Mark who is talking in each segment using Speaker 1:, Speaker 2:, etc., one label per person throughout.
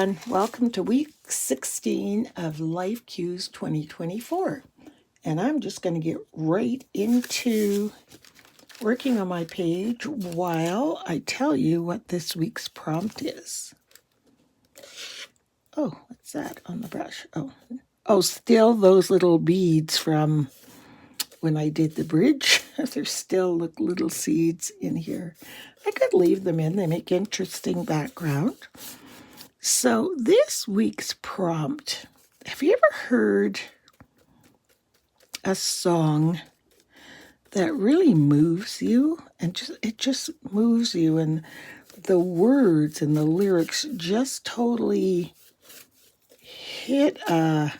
Speaker 1: everyone. Welcome to week 16 of Life Cues 2024. And I'm just going to get right into working on my page while I tell you what this week's prompt is. Oh, what's that on the brush? Oh, still those little beads from when I did the bridge. There's still little seeds in here. I could leave them in. They make interesting background. So this week's prompt, have you ever heard a song that really moves you and it just moves you, and the words and the lyrics just totally hit a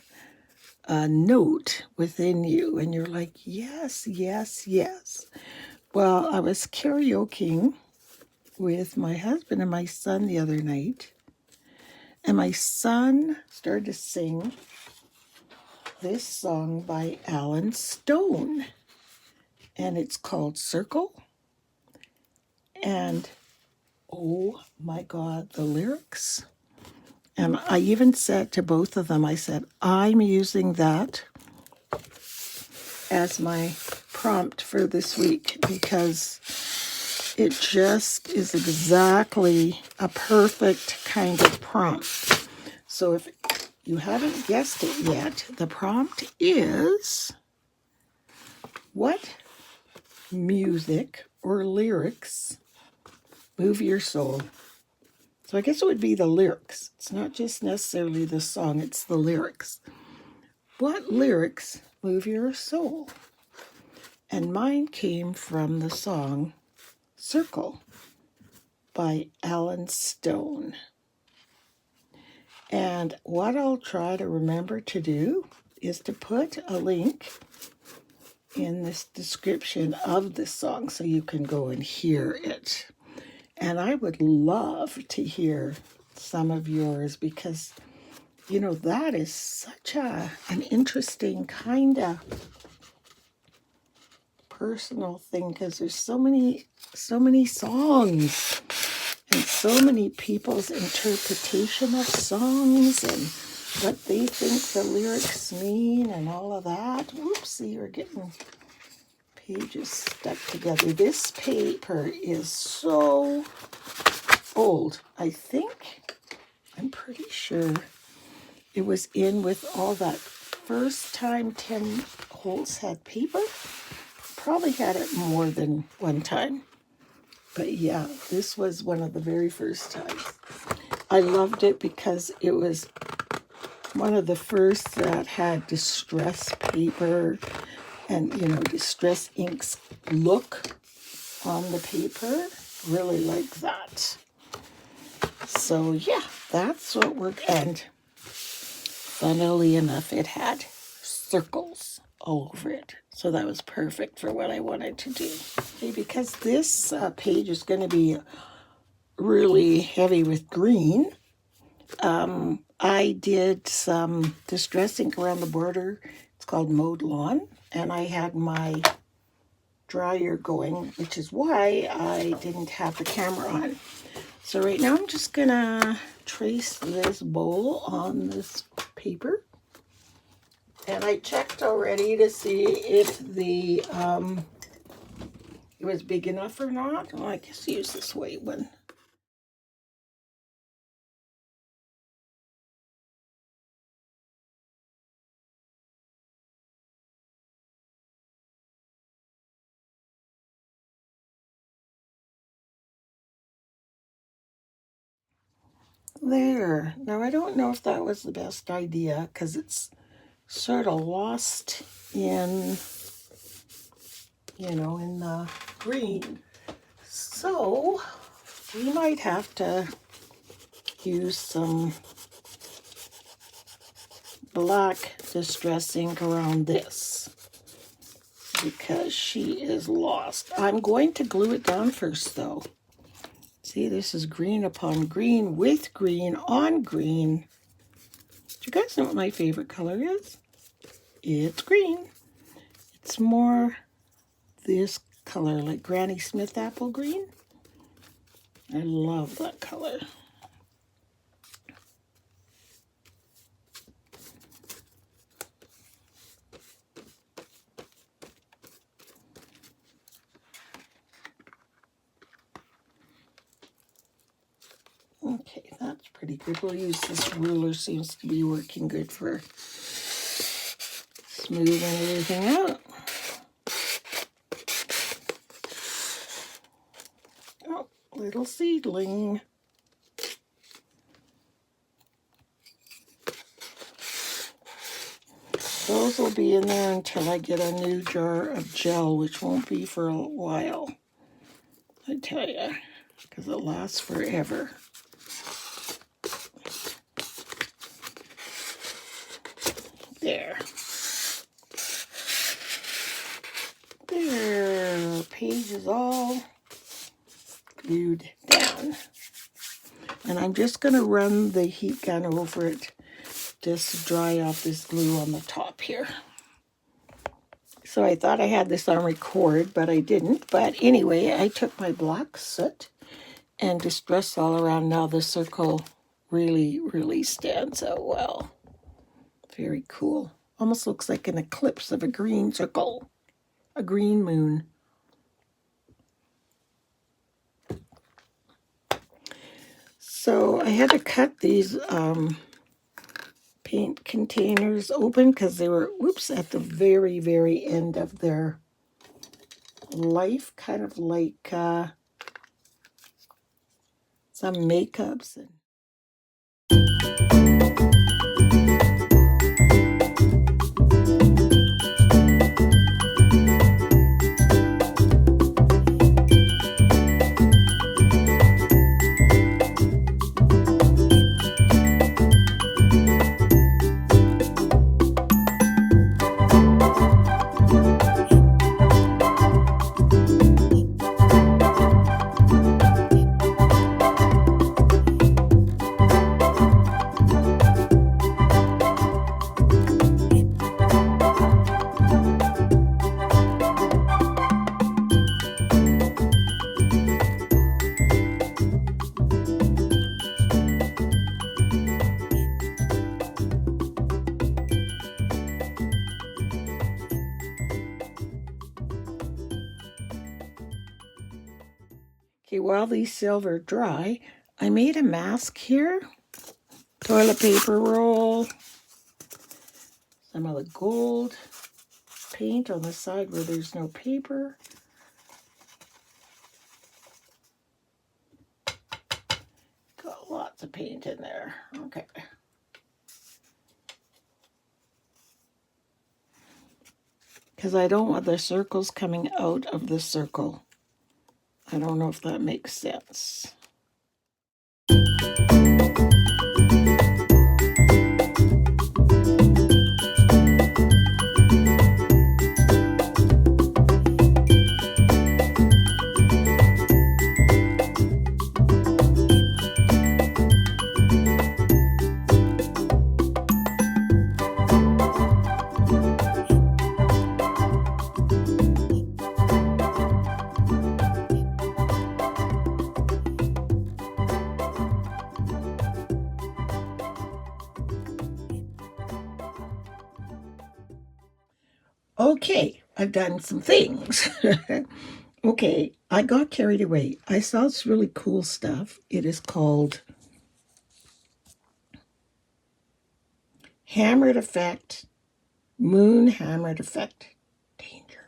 Speaker 1: note within you and you're like, yes, yes, yes. Well, I was karaokeing with my husband and my son the other night, and my son started to sing this song by Alan Stone, and it's called Circle. And oh my God, the lyrics. And I even said to both of them, I said, I'm using that as my prompt for this week because it just is exactly a perfect kind of prompt. So if you haven't guessed it yet, the prompt is, what music or lyrics move your soul? So I guess it would be the lyrics. It's not just necessarily the song, it's the lyrics. What lyrics move your soul? And mine came from the song Circle by Alan Stone. And what I'll try to remember to do is to put a link in this description of the song so you can go and hear it. And I would love to hear some of yours because, you know, that is such an interesting kind of personal thing because there's so many songs and so many people's interpretation of songs and what they think the lyrics mean and all of that. Whoopsie, you're getting pages stuck together. This paper is so old. I'm pretty sure it was in with all that first time Tim Holtz had paper. Probably had it more than one time. But yeah, this was one of the very first times. I loved it because it was one of the first that had distress paper and, you know, distress inks look on the paper. Really like that. So yeah, that's what and funnily enough, it had circles all over it. So that was perfect for what I wanted to do. Okay, because this page is going to be really heavy with green, I did some distress ink around the border. It's called Mowed Lawn. And I had my dryer going, which is why I didn't have the camera on. So right now I'm just going to trace this bowl on this paper. And I checked already to see if the it was big enough or not. Well, I guess use this white one. There. Now I don't know if that was the best idea because it's sort of lost in, you know, in the green. So we might have to use some black distress ink around this because she is lost. I'm going to glue it down first though. See, this is green upon green with green on green. Do you guys know what my favorite color is? It's green. It's more this color, like Granny Smith apple green. I love that color. pretty good. We'll use this ruler, seems to be working good for smoothing everything out. Oh, little seedling. Those will be in there until I get a new jar of gel, which won't be for a while, I tell you, because it lasts forever. There. There. Page is all glued down. And I'm just going to run the heat gun over it just to dry off this glue on the top here. So I thought I had this on record, but I didn't. But anyway, I took my black soot and distressed all around. Now the circle really, really stands out well. Very cool. Almost looks like an eclipse of a green circle, a green moon. So I had to cut these paint containers open because they were, at the very, very end of their life, kind of like some makeups. Okay, while these silver dry, I made a mask here. Toilet paper roll. Some of the gold paint on the side where there's no paper. Got lots of paint in there. Okay. Because I don't want the circles coming out of the circle. I don't know if that makes sense. Okay, I've done some things. Okay, I got carried away. I saw this really cool stuff. It is called Hammered Effect, Moon Hammered Effect Danger.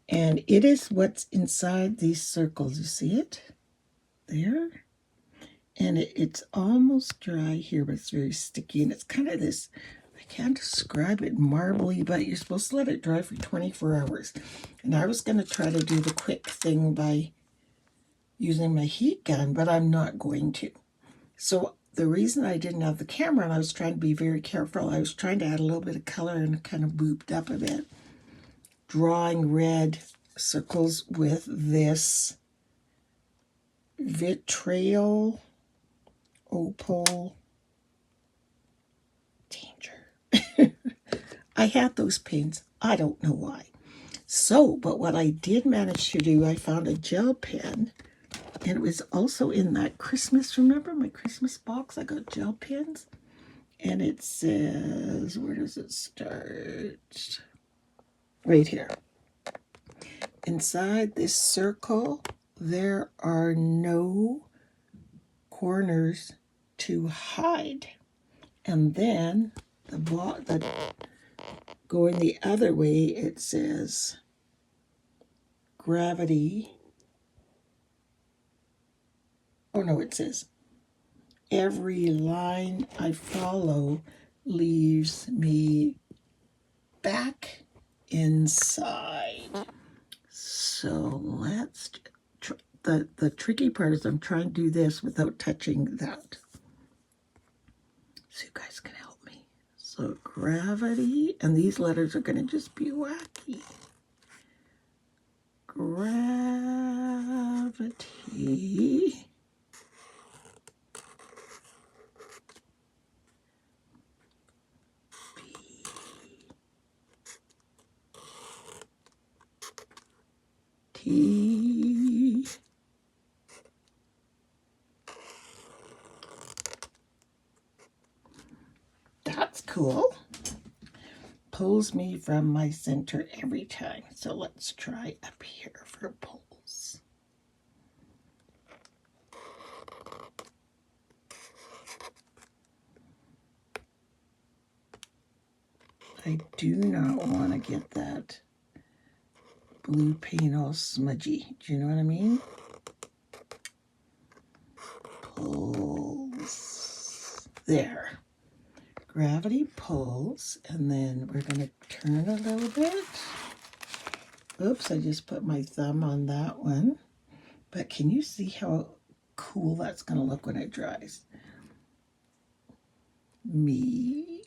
Speaker 1: And it is what's inside these circles. You see it? There. And it's almost dry here, but it's very sticky. And it's kind of this, I can't describe it, marbly, but you're supposed to let it dry for 24 hours. And I was going to try to do the quick thing by using my heat gun, but I'm not going to. So the reason I didn't have the camera, and I was trying to be very careful, I was trying to add a little bit of color and kind of booped up a bit, drawing red circles with this vitriol opal danger. I had those paints. I don't know why. So, but what I did manage to do, I found a gel pen, and it was also in that Christmas, remember my Christmas box? I got gel pens, and it says, where does it start? Right here. Inside this circle, there are no corners to hide. And then going the other way, it says gravity. Oh no, it says every line I follow leaves me back inside. So let's try. The tricky part is I'm trying to do this without touching that. So you guys can help me. So gravity, and these letters are going to just be wacky. Gravity. T. That's cool. Pulls me from my center every time. So let's try up here for pulls. I do not want to get that blue paint all smudgy. Do you know what I mean? Pulls. There. Gravity pulls, and then we're going to turn a little bit. Oops, I just put my thumb on that one. But can you see how cool that's going to look when it dries? Me.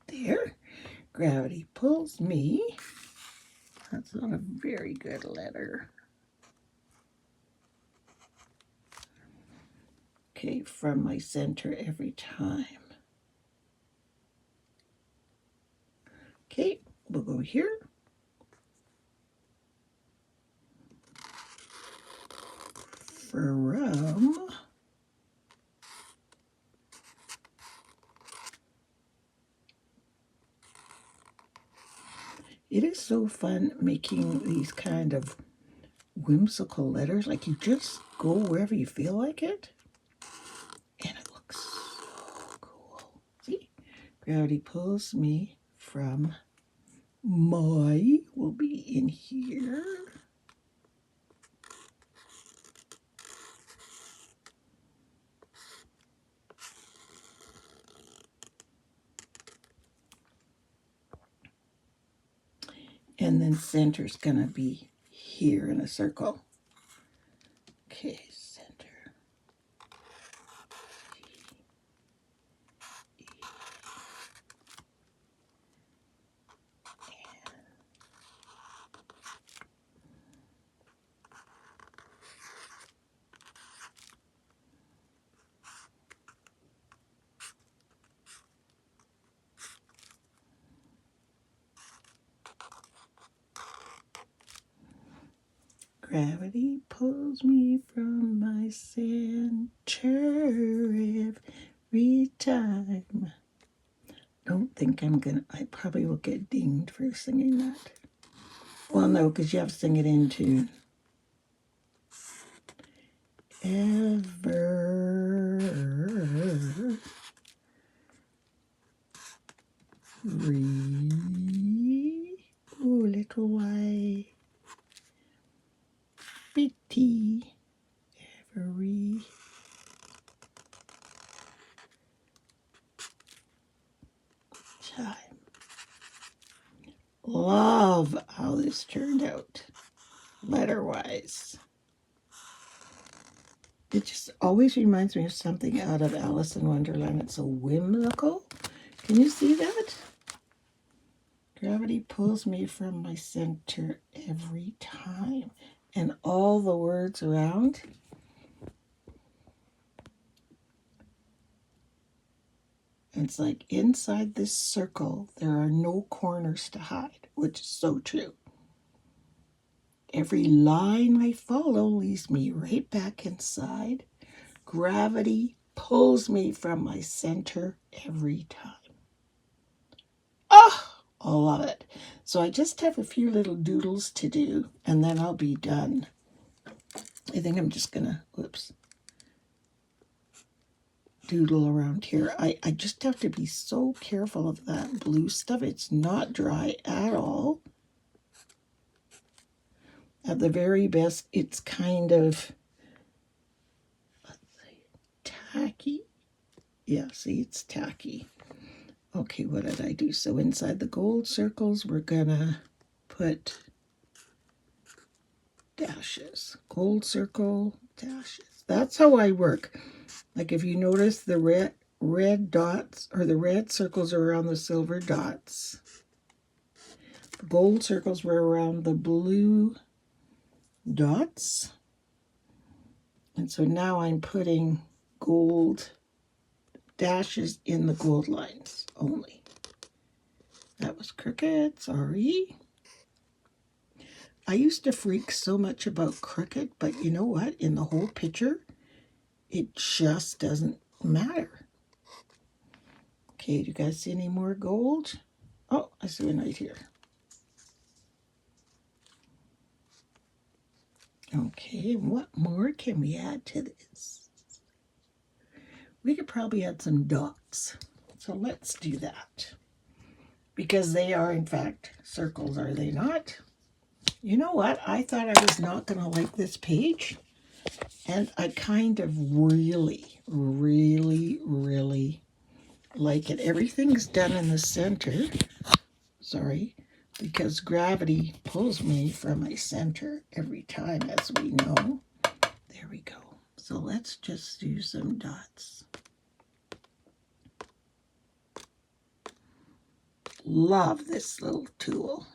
Speaker 1: There. Gravity pulls me. That's not a very good letter. Okay, from my center every time. Okay, we'll go here. From. It is so fun making these kind of whimsical letters. Like you just go wherever you feel like it. And it looks so cool. See? Gravity pulls me from my will be in here. And then center's gonna be here in a circle. Okay, center. Gravity pulls me from my center every time. Don't think I probably will get dinged for singing that. Well, no, because you have to sing it in tune. Every little white bitty every time. Love how this turned out letter-wise. It just always reminds me of something out of Alice in Wonderland. It's so whimsical. Can you see that? Gravity pulls me from my center every time. And all the words around. It's like inside this circle, there are no corners to hide, which is so true. Every line I follow leads me right back inside. gravity pulls me from my center every time. Oh, I love it. So I just have a few little doodles to do, and then I'll be done. I think I'm just going to, doodle around here. I just have to be so careful of that blue stuff. It's not dry at all. At the very best, it's kind of, let's say, tacky. Yeah, see, it's tacky. Okay, what did I do? So inside the gold circles, we're gonna put dashes. Gold circle, dashes. That's how I work. Like if you notice the red dots, or the red circles are around the silver dots. The gold circles were around the blue dots. And so now I'm putting gold dashes in the gold lines only. That was crooked, sorry. I used to freak so much about crooked, but you know what? In the whole picture, it just doesn't matter. Okay, do you guys see any more gold? Oh, I see one right here. Okay, what more can we add to this? We could probably add some dots. So let's do that. Because they are, in fact, circles, are they not? You know what? I thought I was not going to like this page. And I kind of really like it. Everything's done in the center. Sorry. Because gravity pulls me from my center every time, as we know. There we go. So let's just do some dots. Love this little tool.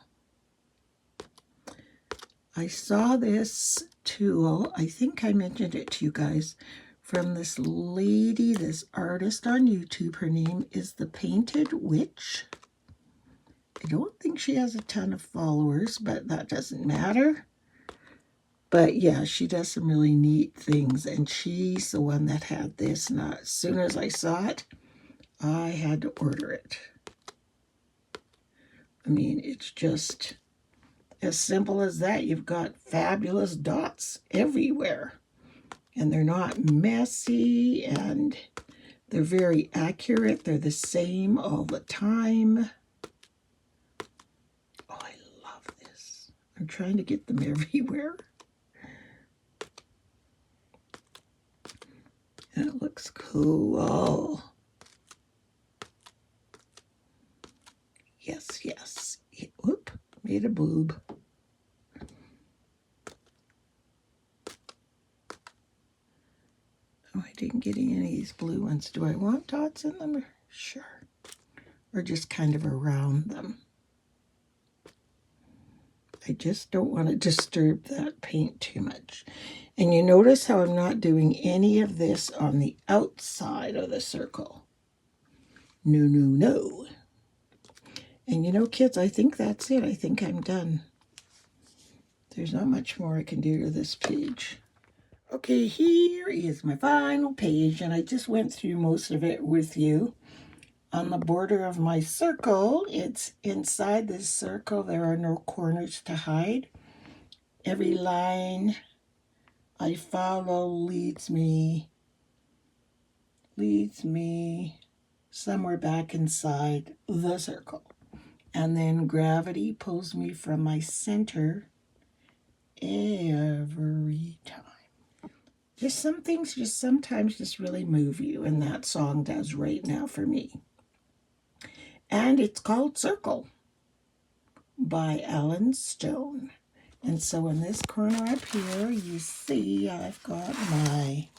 Speaker 1: I saw this tool, I think I mentioned it to you guys, from this lady, this artist on YouTube. Her name is The Painted Witch. I don't think she has a ton of followers, but that doesn't matter. But yeah, she does some really neat things, and she's the one that had this. And as soon as I saw it, I had to order it. I mean, it's just as simple as that. You've got fabulous dots everywhere. And they're not messy, and they're very accurate. They're the same all the time. Oh, I love this. I'm trying to get them everywhere. And it looks cool. Yes, yes. Whoop, made a boob. Oh, I didn't get any of these blue ones. Do I want dots in them? Sure. Or just kind of around them. I just don't want to disturb that paint too much. And you notice how I'm not doing any of this on the outside of the circle. No, no, no. And you know, kids, I think that's it. I think I'm done. There's not much more I can do to this page. Okay, here is my final page, and I just went through most of it with you. On the border of my circle, it's inside this circle. There are no corners to hide. Every line I follow leads me somewhere back inside the circle. And then gravity pulls me from my center every time. Just some things just sometimes just really move you, and that song does right now for me. And it's called Circle by Alan Stone. And so in this corner up here, you see I've got my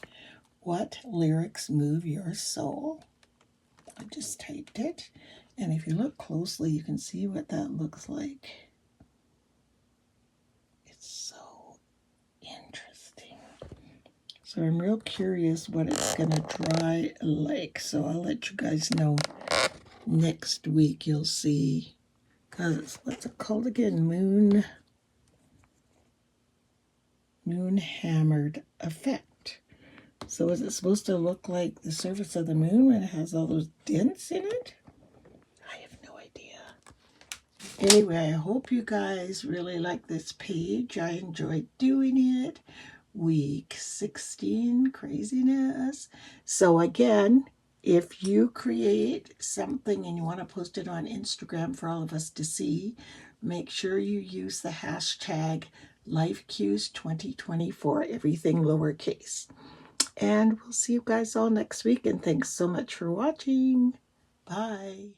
Speaker 1: What Lyrics Move Your Soul. I just typed it. And if you look closely, you can see what that looks like. It's so interesting. So I'm real curious what it's going to dry like. So I'll let you guys know next week. You'll see. Because it's, what's it called again? Moon Hammered Effect. So is it supposed to look like the surface of the moon when it has all those dents in it? I have no idea. Anyway, I hope you guys really like this page. I enjoyed doing it. Week 16 craziness. So again, if you create something and you want to post it on Instagram for all of us to see, make sure you use the hashtag LifeCues2024, everything lowercase. And we'll see you guys all next week. And thanks so much for watching. Bye.